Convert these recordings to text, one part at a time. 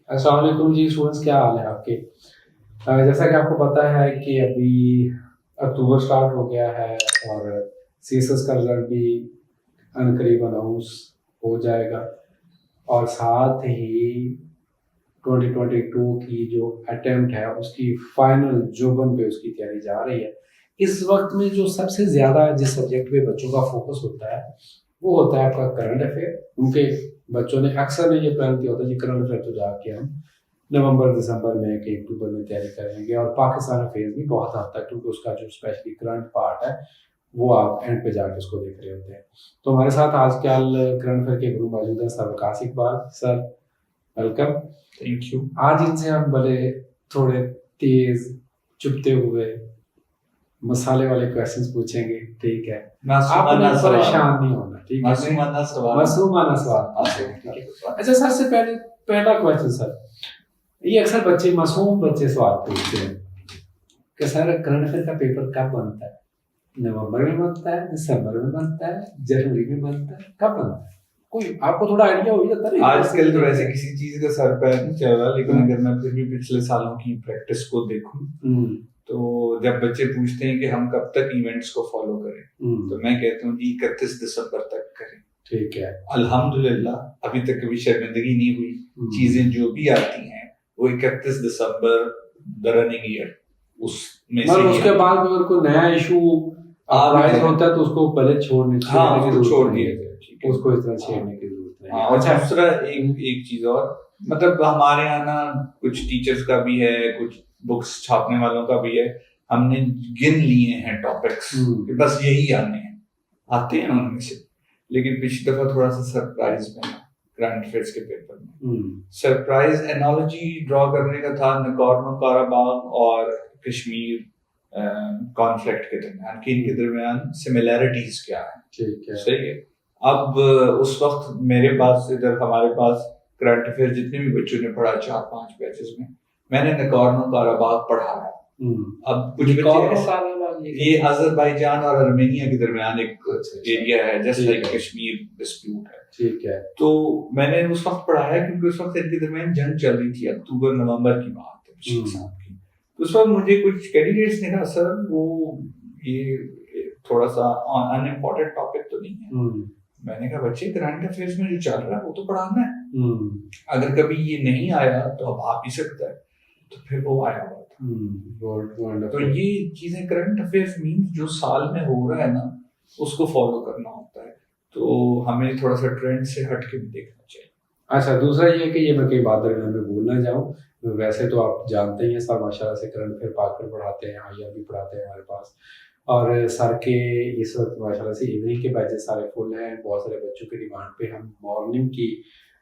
अस्सलाम वालेकुम जी स्टूडेंट्स, क्या हाल है आपके। जैसा कि आपको पता है कि अभी अक्टूबर स्टार्ट हो गया है और सीएसएस का रिजल्ट भी अनकरीब अनाउंस हो जाएगा और साथ ही 2022 की जो अटेम्प्ट है उसकी फाइनल जोबन पे उसकी तैयारी जा रही है। इस वक्त में जो सबसे ज़्यादा जिस सब्जेक्ट पे बच्चों का फोकस होता है वो होता है आपका करंट अफेयर। उनके बच्चों ने अक्सर ने ये प्लान किया होता है कि करंट अफेयर तो जाके हम नवंबर दिसंबर में कि अक्टूबर में तैयारी करेंगे और पाकिस्तान अफेयर भी बहुत हद तक, क्योंकि उसका जो स्पेशली करंट पार्ट है वो आप एंड पे जाके उसको देख रहे होते हैं। तो हमारे साथ आजकल करंट अफेयर के गुरु मौजूद हैं sir Waqas Iqbal sir, welcome. Thank you. आज इनसे हम बड़े थोड़े तेज चुपते हुए मसाले वाले क्वेश्चंस पूछेंगे, ठीक है। आपने परेशान नहीं होना, ठीक है। मासूमाना सवाल ठीक है। अच्छा सर से पहले पहला क्वेश्चन सर, ये अक्सर बच्चे मासूम बच्चे सवाल पूछते हैं कि सर करंट अफेयर का पेपर कब बनता है? नवंबर में बनता है, दिसंबर में बनता है, जनवरी में बनता है, कब बनता है? कोई आपको थोड़ा आइडिया हो जाता है? आजकल तो वैसे किसी चीज का सर पैर नहीं चल रहा, लेकिन अगर मैं फिर भी पिछले सालों की प्रैक्टिस को देखूं तो जब बच्चे पूछते हैं कि हम कब तक इवेंट्स को फॉलो करें, तो मैं कहता हूँ जी 31 दिसंबर तक करें। ठीक है। अल्हम्दुलिल्लाह अभी तक कभी शर्मिंदगी नहीं हुई। चीजें जो भी आती हैं वो 31 दिसंबर द रनिंग ईयर उसमें से उसके बाद अगर कोई नया इशू अराइज होता है तो उसको पहले छोड़ दिया जाए, उसको इस तरह छेड़ने की जरूरत नहीं। और दूसरा एक चीज और, मतलब हमारे यहाँ ना कुछ टीचर्स का भी है, कुछ बुक्स छापने वालों का भी है, हमने गिन लिए हैं टॉपिक्स कि बस यही आते हैं उनमें से। लेकिन पिछली दफा थोड़ा सा सरप्राइज बना करंट अफेयर्स के पेपर में। सरप्राइज एनालॉजी ड्रॉ करने का था नगोर्नो काराबाग और कश्मीर कॉन्फ्लिक्ट के दरमियान कि इनके दरमियान सिमिलैरिटीज क्या है। ठीक है, सही है। अब उस वक्त मेरे पास इधर हमारे पास करंट अफेयर जितने भी बच्चों ने पढ़ा 4-5 बैचेस में, मैंने नगोर्नो काराबाग पढ़ा है। अब कुछ बच्चे, ये अजरबैजान और आर्मेनिया के दरमियान एक एरिया है, जस्ट लाइक कश्मीर डिस्प्यूट है। ठीक है। तो मैंने उस वक्त पढ़ा है क्योंकि उस वक्त इनके दरमियान जंग चल रही थी, अक्टूबर नवंबर की बात है पिछले साल की। तो उस वक्त मुझे कुछ कैंडिडेट्स ने कहा सर वो ये थोड़ा सा अनइम्पोर्टेंट टॉपिक तो नहीं है। मैंने कहा बच्चे करंट अफेयर्स में जो चल रहा है वो तो पढ़ाना है, अगर कभी ये नहीं आया तो अब आ भी सकता है। तो फिर वो आया हुआ था। तो ये चीजें करंट अफेयर्स मींस जो साल में हो रहा है ना उसको फॉलो करना होता है, तो हमें थोड़ा सा ट्रेंड से हट के भी देखना चाहिए। अच्छा, दूसरा ये कि ये मैं कई बात दरमियान में बोलना चाहूँ, वैसे तो आप जानते ही हैं सर माशाल्लाह से करंट अफेयर पाकर पढ़ाते हैं, आईआर भी पढ़ाते हैं हमारे पास, और सर के इस वक्त माशाल्लाह से इवनिंग के बैचेस सारे फुल हैं। बहुत सारे बच्चों की डिमांड पे हम मॉर्निंग की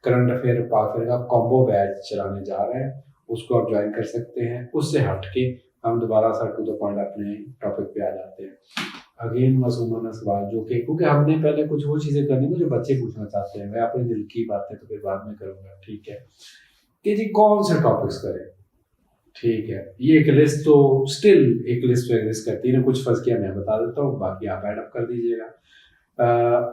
करंट अफेयर पाकर का कॉम्बो बैच चलाने जा रहे हैं, उसको आप ज्वाइन कर सकते हैं। उससे हट के हम दोबारा सर टू द पॉइंट अपने टॉपिक पे आ जाते हैं। अगेन मासूमाना सवाल जो कि क्योंकि हमने पहले कुछ वो चीज़ें करनी ना जो बच्चे पूछना चाहते हैं, मैं अपने दिल की बातें तो फिर बाद में करूँगा, ठीक है, कि जी कौन से टॉपिक्स करें। ठीक है, ये एक लिस्ट तो स्टिल एक लिस्ट एग्जिस्ट करती है ना, कुछ फर्ज किया मैं बता देता हूँ, बाकी आप एड अप कर दीजिएगा।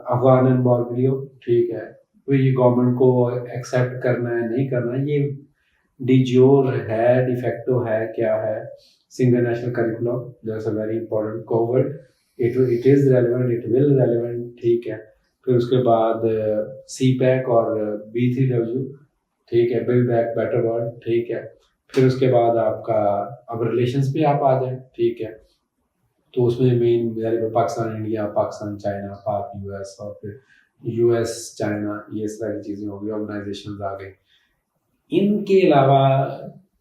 अफगान एम्बार्गो, ठीक है, तो ये गवर्नमेंट को एक्सेप्ट करना है नहीं करना है, ये डिजोर है डिफेक्टो है क्या है। Single national curriculum that's a very important coward, it is relevant, it will relevant, ठीक है। फिर उसके बाद सी पैक और B3W, ठीक है, बिल्ड बैक बेटर वर्ल्ड, ठीक है। फिर उसके बाद आपका अब रिलेशंस पे आप आ जाए, ठीक है, तो उसमें main Pakistan India, Pakistan China, पाक यूएस, और फिर यूएस चाइना, ये सारी चीज़ें हो गई, ऑर्गेनाइजेशन आ गई। इनके अलावा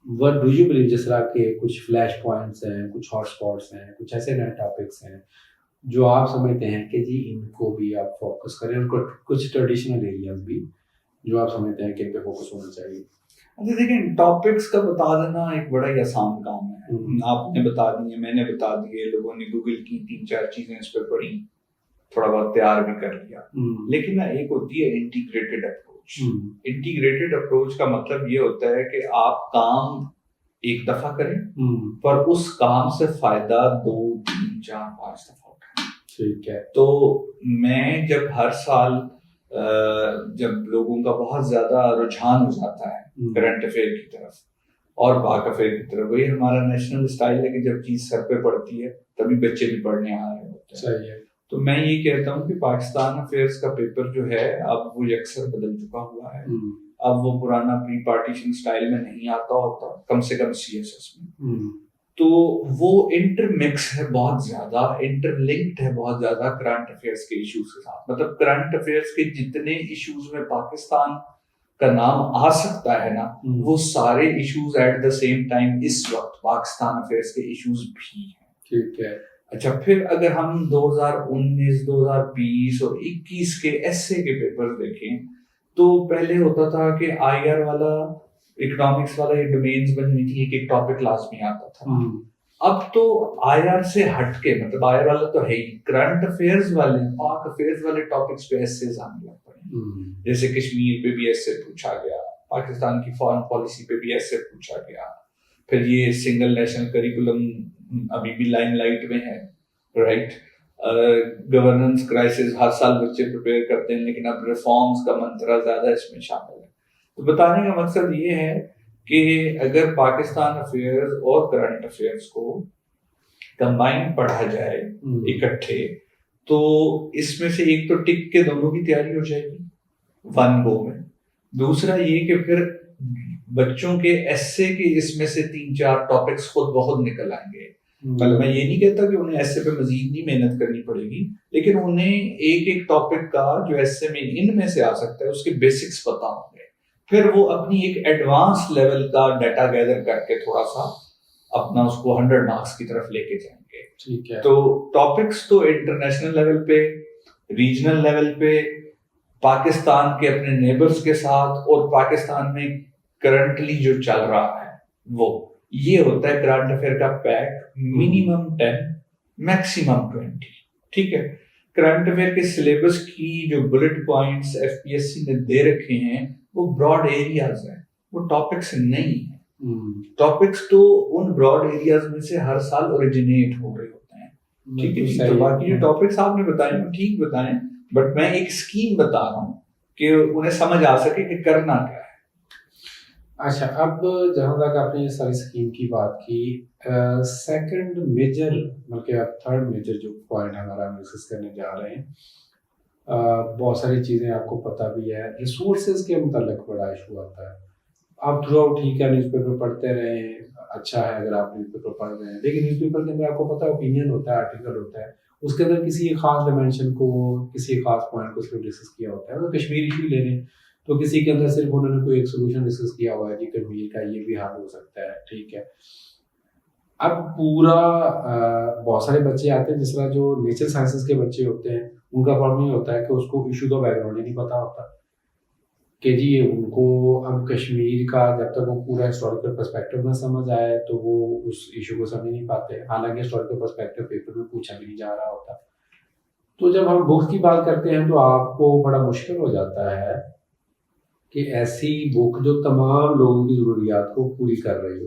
व्हाट डू यू बिलीव, जिस तरह के कुछ फ्लैश पॉइंट्स हैं, कुछ हॉट स्पॉट्स हैं, कुछ ऐसे नए टॉपिक्स हैं जो आप समझते हैं कि जी इनको भी आप फोकस करें, उनको कुछ ट्रेडिशनल एरियाज भी जो आप समझते हैं कि इन पे फोकस होना चाहिए। अच्छा देखिए, टॉपिक्स का बता देना एक बड़ा ही आसान काम है। आपने बता दिए, मैंने बता दिए, लोगों ने गूगल की 3-4 चीजें इस पर पढ़ी, थोड़ा बहुत तैयार भी कर लिया। लेकिन ना एक होती है इंटीग्रेटेड अप्रोच। इंटीग्रेटेड अप्रोच का मतलब ये होता है कि आप काम एक दफा करें, पर उस काम से फायदा 2, 3, 4, 5 दफा उठाएं। ठीक है। तो मैं जब हर साल जब लोगों का बहुत ज्यादा रुझान हो जाता है करंट अफेयर की तरफ और पाक अफेयर की तरफ, वही हमारा नेशनल स्टाइल है कि जब चीज सर पे पड़ती है तभी बच्चे भी पढ़ने आ रहे होते हैं। सही है। तो मैं ये कहता हूँ कि पाकिस्तान अफेयर्स का पेपर जो है अब वो यकसर बदल चुका हुआ है। अब वो पुराना प्री पार्टीशन स्टाइल में नहीं आता होता, कम से कम CSS में। तो वो इंटरमिक्स है, बहुत ज्यादा इंटरलिंक्ड है, बहुत ज्यादा करंट अफेयर्स के इश्यूज के साथ। मतलब करंट अफेयर्स के जितने इश्यूज में पाकिस्तान का नाम आ सकता है ना, वो सारे issues at the same time इस वक्त पाकिस्तान अफेयर्स के इश्यूज भी हैं। ठीक है। अच्छा, फिर अगर हम 2019, 2020 और 21 के एसए के पेपर देखें तो पहले होता था कि IR वाला, इकोनॉमिक्स वाला ये डोमेन्स बनी हुई थी, एक टॉपिक क्लास में आता था। अब तो IR से हटके, मतलब IR वाला तो है ही, करंट अफेयर्स वाले, पाक अफेयर्स वाले टॉपिक्स पे एसेज आने लग पड़े। जैसे कश्मीर पे भी एसे पूछा गया, पाकिस्तान की फॉरेन पॉलिसी पे भी एसे पूछा गया। फिर ये सिंगल नेशनल करिकुलम अभी भी लाइमलाइट में है, राइट। गवर्नेंस क्राइसिस हर साल बच्चे प्रिपेयर करते हैं, लेकिन अब रिफॉर्म्स का मंत्रा ज्यादा इसमें शामिल है। तो बताने का मकसद ये है कि अगर पाकिस्तान अफेयर्स और करंट अफेयर्स को कंबाइन पढ़ा जाए इकट्ठे, तो इसमें से एक तो टिक के दोनों की तैयारी हो जाएगी वन गो में। दूसरा ये कि फिर बच्चों के एस्से के इसमें से 3-4 टॉपिक्स खुद बहुत निकल आएंगे। मतलब मैं ये नहीं कहता कि उन्हें एस्से पे मजीद नहीं मेहनत करनी पड़ेगी, लेकिन उन्हें एक एक टॉपिक का जो एस्से में इनमें से आ सकता है उसके बेसिक्स पता होंगे। फिर वो अपनी एक एडवांस लेवल का डाटा गैदर करके थोड़ा सा अपना उसको 100 मार्क्स की तरफ लेके जाएंगे। ठीक है। तो टॉपिक्स तो इंटरनेशनल लेवल पे, रीजनल लेवल पे, पाकिस्तान के अपने नेबर्स के साथ और पाकिस्तान में करंटली जो चल रहा है वो, ये होता है करंट अफेयर का पैक। Minimum 10, maximum 20। ठीक है। करंट अफेयर के सिलेबस की जो बुलेट पॉइंट्स FPSC ने दे रखे हैं वो ब्रॉड एरियाज हैं, वो टॉपिक्स नहीं है। टॉपिक्स तो उन ब्रॉड एरियाज में से हर साल ओरिजिनेट हो रहे होते हैं। ठीक है जी। तो बाकी जो टॉपिक्स आपने बताए वो ठीक बताएं, बट मैं एक स्कीम बता रहा हूँ कि उन्हें समझ आ सके कि करना क्या है। अच्छा, अब जहाँ तक आपने ये सारी स्कीम की बात की, सेकंड मेजर बल्कि अब थर्ड मेजर जो पॉइंट हमारा हम डिस्कस करने जा रहे हैं, बहुत सारी चीज़ें आपको पता भी है, रिसोर्सेज के मुतालिक बड़ा इशू आता है। आप थ्रू आउट ठीक है न्यूज़पेपर पढ़ते रहें, अच्छा है अगर आप न्यूज़पेपर पढ़ रहे हैं, लेकिन न्यूज़पेपर के अंदर आपको पता है ओपिनियन होता है, आर्टिकल होता है, उसके अंदर किसी एक खास डिमेंशन को, किसी एक खास पॉइंट को सिर्फ डिस्कस किया होता है। तो कश्मीर इशू ले लें तो किसी के अंदर सिर्फ उन्होंने कोई एक सोल्यूशन डिस्कस किया हुआ है कि कश्मीर का ये भी हल हो सकता है, ठीक है। अब पूरा बहुत सारे बच्चे आते हैं, जिस तरह जो नेचर साइंसेस के बच्चे होते हैं उनका प्रॉब्लम ये होता है कि उसको इशू का बैकग्राउंड ही नहीं पता होता कि जी उनको अब कश्मीर का जब तक वो पूरा हिस्टोरिकल पर्सपेक्टिव ना समझ आए तो वो उस इशू को समझ नहीं पाते। हालांकि हिस्टोरिकल पर्सपेक्टिव पेपर में पूछा भी नहीं जा रहा होता। तो जब हम बुक की बात करते हैं तो आपको बड़ा मुश्किल हो जाता है कि ऐसी बुक जो तमाम लोगों की ज़रूरियात को पूरी कर रही हो।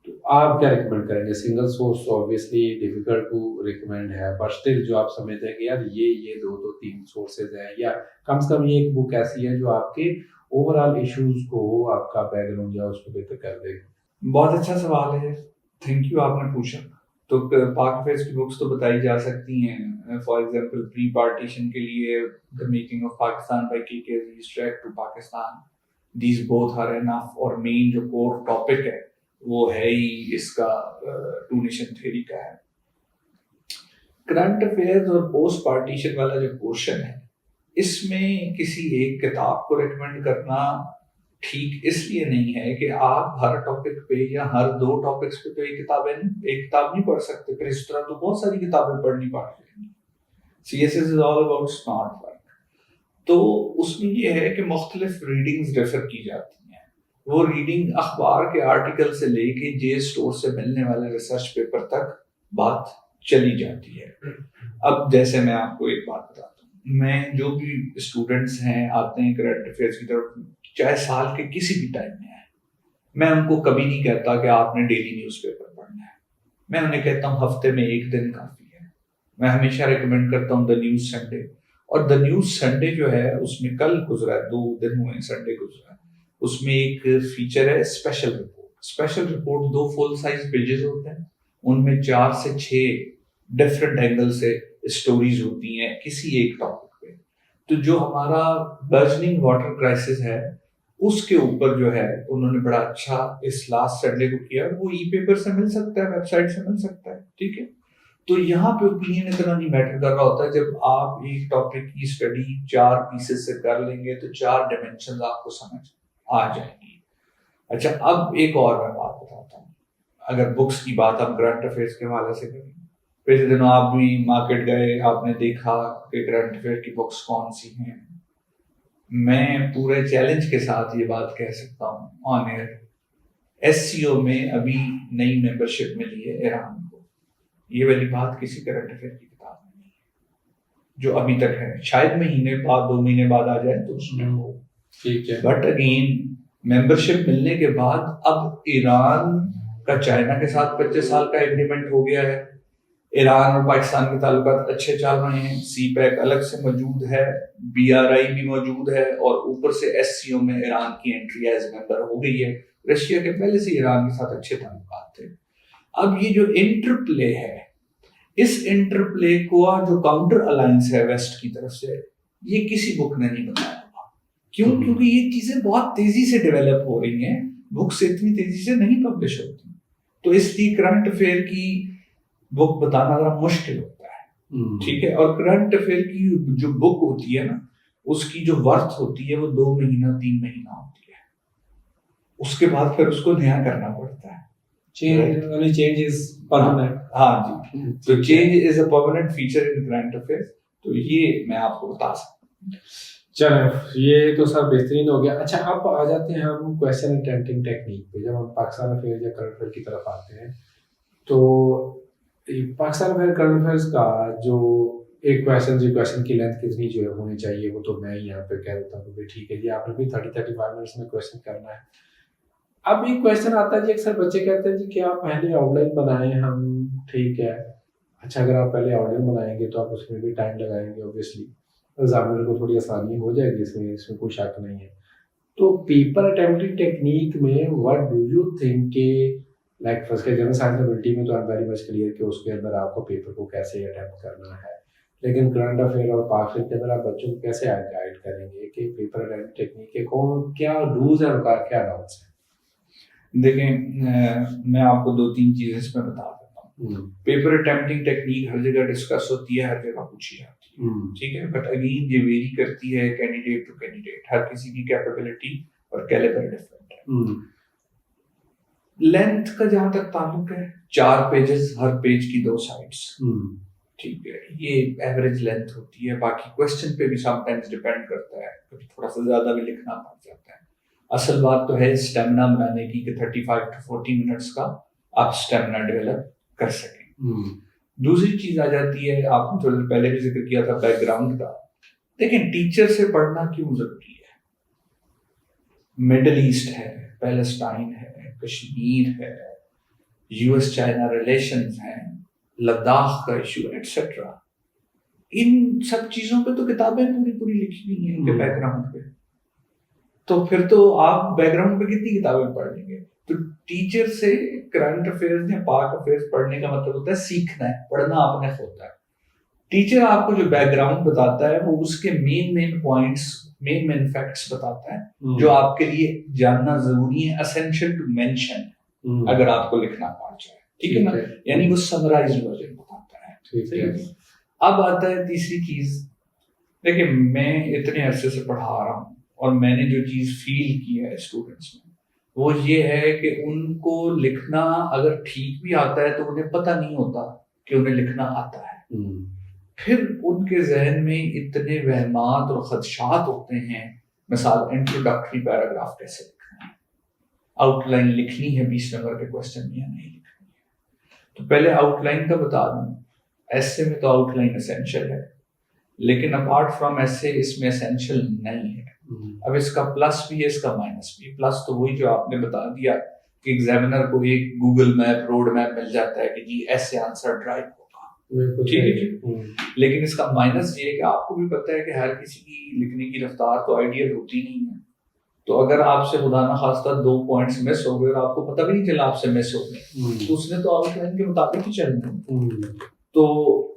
तो आप क्या रिकमेंड करेंगे? Single source obviously difficult to recommend है, बट स्टिल जो आप समझते हैं कि यार ये 2-3 सोर्सेज हैं, या कम से कम ये एक बुक ऐसी है जो आपके ओवरऑल इश्यूज को, आपका बैकग्राउंड जो है उसको बेहतर कर देगी। बहुत अच्छा सवाल है, थैंक यू आपने पूछा। तो पाक अफेयर्स की बुक्स तो बताई जा सकती हैं। फॉर एग्जांपल प्री पार्टीशन के लिए the making of Pakistan by KK Aziz, track to Pakistan, these both are enough. और मेन जो कोर टॉपिक है वो है ही इसका टू नेशन थ्योरी का है। करंट अफेयर्स और पोस्ट पार्टीशन वाला जो पोर्शन है, इसमें किसी एक किताब को रिकमेंड करना ठीक इसलिए नहीं है कि आप हर टॉपिक पे या हर 2 टॉपिक्स पे तो एक किताब नहीं पढ़ सकते। फिर इस तरह तो बहुत सारी किताबें पढ़नी पड़ती हैं। CSS is all about smart work. तो उसमें ये है कि मुख्तलिफ रीडिंग्स रेफर की जाती हैं। वो रीडिंग अखबार के आर्टिकल से लेके जे स्टोर से मिलने वाले रिसर्च पेपर तक बात चली जाती है। अब जैसे मैं आपको एक बात बताता हूँ, मैं जो भी स्टूडेंट्स हैं आते हैं करंट अफेयर्स की तरफ, चाहे साल के किसी भी टाइम में आए, मैं उनको कभी नहीं कहता कि आपने डेली न्यूज़पेपर पढ़ना है। मैं उन्हें कहता हूँ हफ्ते में 1 दिन काफी है। मैं हमेशा रिकमेंड करता हूँ द न्यूज़ संडे। और द न्यूज संडे जो है उसमें कल गुजरा है, 2 दिन हुए संडे गुजरा है, उसमें एक फीचर है special report. Special report 2 full size pages होते हैं, उनमें 4 से 6 डिफरेंट एंगल से स्टोरीज होती हैं किसी एक टॉपिक पे। तो जो हमारा बर्जनिंग वाटर क्राइसिस है उसके ऊपर जो है उन्होंने बड़ा अच्छा इस लास्ट संडे को किया। वो ई पेपर से मिल सकता है, वेबसाइट से मिल सकता है, ठीक है। तो यहाँ पे ओपिनियन इतना नहीं मैटर कर रहा होता है। जब आप एक टॉपिक की स्टडी 4 पीसेस से कर लेंगे तो 4 डायमेंशन आपको समझ आ जाएंगी। अच्छा, अब एक और मैं बात बताता हूँ। अगर बुक्स की बात हम करंट अफेयर्स के हवाले से करें, पिछले दिनों आप भी मार्केट गए, आपने देखा कि करंट अफेयर की बुक्स कौन सी हैं। मैं पूरे चैलेंज के साथ ये बात कह सकता हूँ ऑन एयर, SCO में अभी नई मेंबरशिप मिली है ईरान को। ये वाली बात किसी करंट अफेयर की किताब में नहीं है जो अभी तक है। शायद महीने बाद 2 महीने बाद आ जाए तो उसमें हो, ठीक है। बट अगेन मेंबरशिप मिलने के बाद अब ईरान का चाइना के साथ 25 साल का एग्रीमेंट हो गया है। ईरान और पाकिस्तान के ताल्लुकात अच्छे चल रहे हैं। CPEC अलग से मौजूद है, BRI भी मौजूद है, और ऊपर से SCO में ईरान की एंट्री एज मेंबर हो गई है। रशिया के पहले से ईरान के साथ अच्छे ताल्लुकात थे। अब ये जो इंटरप्ले है, इस इंटरप्ले को जो काउंटर अलायंस है वेस्ट की तरफ से, ये किसी बुक ने नहीं बताया होगा। क्यों? क्योंकि ये चीजें बहुत तेजी से डेवलप हो रही हैं, बुक्स इतनी तेजी से नहीं पब्लिश होती। तो इसलिए करंट अफेयर की बुक बताना जरा मुश्किल होता है, ठीक है। और करंट अफेयर की जो बुक होती है ना, उसकी जो वर्थ होती है वो 2 महीना 3 महीना होती है, उसके बाद फिर उसको नया करना पड़ता है। Change is permanent. हाँ जी, तो change is a permanent feature in current affair. तो ये मैं आपको बता सकता हूँ। चलो, ये तो सब बेहतरीन हो गया। अच्छा, अब आ जाते हैं हम क्वेश्चन अटेम्प्टिंग टेक्निक पे। जब हम पाकिस्तान अफेयर या करंट अफेयर की तरफ आते हैं तो पाकिस्तान अफेयर करंट अफेयर्स का जो एक क्वेश्चन की लेंथ कितनी जो है होनी चाहिए, वो तो मैं यहाँ पे कह देता हूँ कि ठीक है जी, आपने भी 30-35 मिनट्स में क्वेश्चन करना है। अब एक क्वेश्चन आता है जी, अक्सर बच्चे कहते हैं जी कि आप पहले आउटलाइन बनाएं, हम ठीक है। अच्छा, अगर आप पहले आउटलाइन बनाएंगे तो आप उसमें भी टाइम लगाएंगे, ऑब्वियसली एग्जामिनर को थोड़ी आसानी हो जाएगी, इसमें कोई शक नहीं है। तो पेपर अटेम्प्टिंग टेक्निक में व्हाट डू यू थिंक के लाइक फर्स्ट के जनरल साइंस एबिलिटी में तो I am very much clear कि उसके अंदर आपको पेपर को कैसे अटेम्प्ट करना है, लेकिन करंट अफेयर और पाक के अंदर आप बच्चों को कैसे गाइड करेंगे कि पेपर अटेम्प्ट टेक्निक के कौन क्या रूल्स हैं और क्या डाउट्स हैं? देखें, मैं आपको 2-3 चीजें इसमें बता देता हूँ। पेपर अटेम्प्टिंग टेक्निक हर जगह डिस्कस होती है, हर जगह पूछी जाती है, ठीक है। बट अगेन ये वेरी करती है कैंडिडेट टू कैंडिडेट, हर किसी की कैपेबिलिटी और कैलिबर डिफरेंट है। लेंथ का जहां तक ताल्लुक है, 4 पेजेस, हर पेज की 2 साइड्स, ठीक है, ये एवरेज लेंथ होती है। बाकी क्वेश्चन पे भी समटाइम्स डिपेंड करता है, कभी थोड़ा सा ज्यादा भी लिखना पड़ जाता है। असल बात तो है स्टेमिना बनाने की कि 35 to 40 मिनट्स का आप स्टेमिना डेवलप कर सकें। दूसरी चीज आ जाती है, आपने थोड़ी देर पहले भी जिक्र किया था बैकग्राउंड का। देखें, टीचर से पढ़ना क्यों जरूरी है? मिडिल ईस्ट है, पैलेस्टाइन है, कश्मीर है, US चाइना रिलेशंस हैं, लद्दाख का इशू एटसेट्रा। इन सब चीजों पे तो किताबें पूरी लिखी हुई हैं इनके बैकग्राउंड पे। तो फिर तो आप बैकग्राउंड पे कितनी किताबें पढ़ लेंगे? तो टीचर से करंट अफेयर्स या पाक अफेयर्स पढ़ने का मतलब होता है सीखना है, पढ़ना आपने होता है। टीचर आपको जो बैकग्राउंड बताता है वो उसके मेन पॉइंट्स, मेन फैक्ट्स बताता है जो आपके लिए जानना जरूरी है, एसेंशियल टू मेंशन अगर आपको लिखना पड़ जाए, ठीक है ना। यानी वो समराइज्ड वर्जन बताता है, ठीक है। अब आता है तीसरी चीज। देखिए, मैं इतने अरसे से पढ़ा रहा हूँ और मैंने जो चीज फील की है स्टूडेंट्स में वो ये है कि उनको लिखना अगर ठीक भी आता है तो उन्हें पता नहीं होता कि उन्हें लिखना आता है। फिर उनके जहन में इतने वहमात और खदशात होते हैं। मिसाल, इंट्रोडक्टरी पैराग्राफ कैसे लिखना है, आउटलाइन लिखनी है 20 नंबर के क्वेश्चन में या नहीं लिखनी है। तो पहले आउटलाइन का बता दूं, ऐसे में तो आउटलाइन एसेंशियल है, लेकिन अपार्ट फ्रॉम ऐसे इसमें एसेंशियल नहीं है। अब इसका प्लस भी है, इसका माइनस भी। प्लस तो वही जो आपने बता दिया कि एग्जामिनर को एक गूगल मैप, रोड मैप मिल जाता है कि जी ऐसे आंसर ड्राइव होगा, ठीक है जी। लेकिन इसका माइनस ये है कि आपको भी पता है कि हर किसी की लिखने की रफ्तार तो आइडियल होती नहीं है। तो अगर आपसे खुदा ना खास्ता 2 पॉइंट्स मिस हो गए और आपको पता भी नहीं चला आपसे मिस हो गए, तो उसने तो आउटलाइन के मुताबिक ही चलना है, तो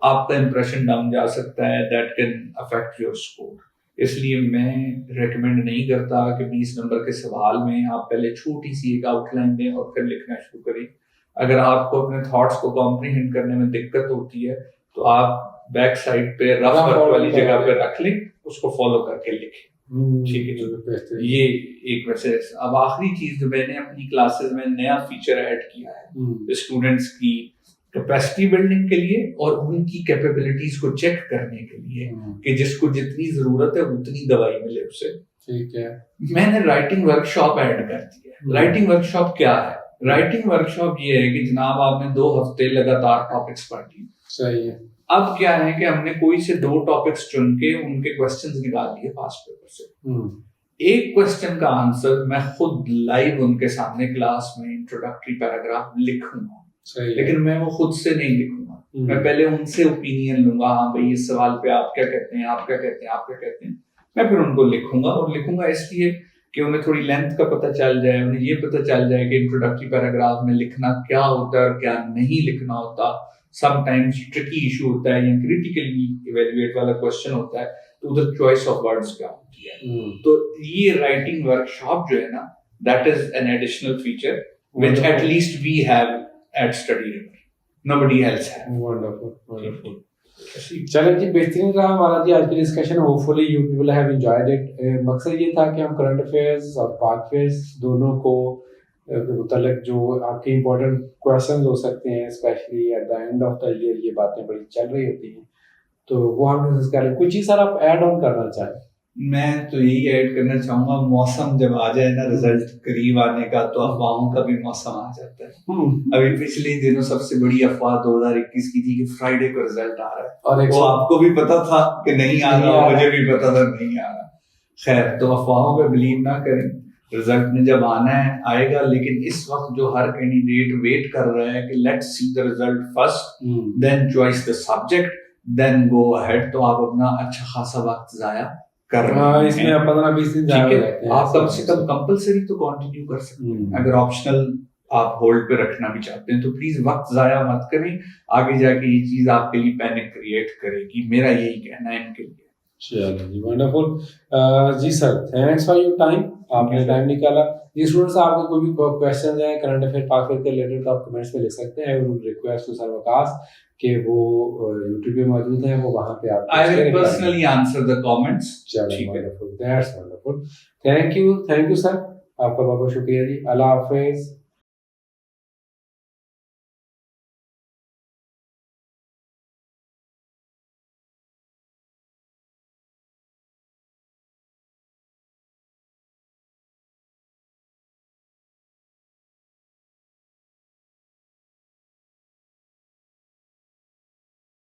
आपका इंप्रेशन डाउन जा सकता है, that can affect your score. इसलिए मैं रेकमेंड नहीं करता कि 20 नंबर के सवाल में आप पहले छोटी सी एक आउटलाइन दें और फिर लिखना शुरू करें। अगर आपको अपने थॉट्स को कॉम्प्रीहेंड करने में दिक्कत होती है तो आप बैक साइड पे रफ वर्क वाली जगह पे रख लें, उसको फॉलो करके लिखें। ठीक है जी। ये एक वैसे अब आखिरी चीज जो मैंने अपनी क्लासेस में नया फीचर ऐड किया है स्टूडेंट्स की कैपेसिटी बिल्डिंग के लिए और उनकी कैपेबिलिटीज को चेक करने के लिए कि जिसको जितनी जरूरत है उतनी दवाई मिले उसे। ठीक है, मैंने राइटिंग वर्कशॉप ऐड कर दी है। राइटिंग वर्कशॉप क्या है? राइटिंग वर्कशॉप ये है कि जनाब आपने 2 हफ्ते लगातार टॉपिक्स पढ़ लिए, सही है। अब क्या है कि हमने कोई से 2 टॉपिक्स चुन के उनके क्वेश्चंस निकाल लिए पास्ट पेपर से। एक क्वेश्चन का आंसर मैं खुद लाइव उनके सामने क्लास में इंट्रोडक्टरी पैराग्राफ लिखूंगा, लेकिन मैं वो खुद से नहीं लिखूंगा। मैं पहले उनसे ओपिनियन लूंगा, हाँ भाई इस सवाल पे आप क्या कहते हैं, आप क्या कहते हैं, आप क्या कहते हैं। मैं फिर उनको लिखूंगा, और लिखूंगा इसलिए कि उन्हें थोड़ी लेंथ का पता चल जाए, उन्हें ये पता चल जाए कि इंट्रोडक्टरी पैराग्राफ में लिखना क्या होता है और क्या नहीं लिखना होता। समटाइम्स ट्रिकी इशू होता है या क्रिटिकली इवेल्युएट वाला क्वेश्चन होता है, तो उधर चॉइस ऑफ वर्ड्स क्या होती है। तो ये राइटिंग वर्कशॉप जो है ना, that is an additional feature which at least we have at study river, nobody else have. Wonderful. चलो जी, बेहतरीन रहा हमारा जी आज की discussion. Hopefully you people have enjoyed it. मकसद ये था कि हम करंट अफेयर्स और पाक अफेयर्स दोनों को मुतल्लिक जो आपके इम्पोर्टेंट क्वेश्चंस हो सकते हैं, specially at the end of the year, ये बातें बड़ी चल रही होती हैं, तो वो हम डिस्कस करें। कुछ ही सर आप ऐड ऑन करना चाहें? मैं तो यही ऐड करना चाहूंगा, मौसम जब आ जाए ना रिजल्ट करीब आने का, तो अफवाहों का भी मौसम आ जाता है। अभी पिछले दिनों सबसे बड़ी अफवाह 2021 की थी कि फ्राइडे को रिजल्ट आ रहा है, और वो आपको भी पता था कि नहीं आ रहा, मुझे भी पता था नहीं आ रहा। खैर, तो अफवाहों पे बिलीव ना करें, रिजल्ट ने जब आना है आएगा। लेकिन इस वक्त जो हर कैंडिडेट वेट कर रहा है कि let's see the result first, then choice the subject, then go ahead, तो आप अपना अच्छा खासा वक्त जाया कर रहे हैं। इसमें 15-20 दिन जाते हैं। आप कम से कम कंपलसरी तो कंटिन्यू कर सकते हैं। अगर ऑप्शनल आप होल्ड पे रखना भी चाहते हैं तो प्लीज वक्त जाया मत करें, आगे जाके ये चीज आपके लिए पैनिक क्रिएट करेगी। मेरा यही कहना है इनके लिए। चलो जी, वंडरफुल जी sir, thanks for your time, आपने टाइम निकाला। जी स्टूडेंट्स, आपके कोई भी क्वेश्चन है करंट अफेयर पाक अफेयर के रिलेटेड, तो आप कमेंट्स में लिख सकते हैं। और रिक्वेस्ट टू सर वकास कि वो YouTube पे मौजूद है, वो वहां पे आप I will personally answer the comments. चलो, wonderful, that's wonderful. Thank you sir, आपका बहुत बहुत शुक्रिया जी। अल्लाह हाफिज।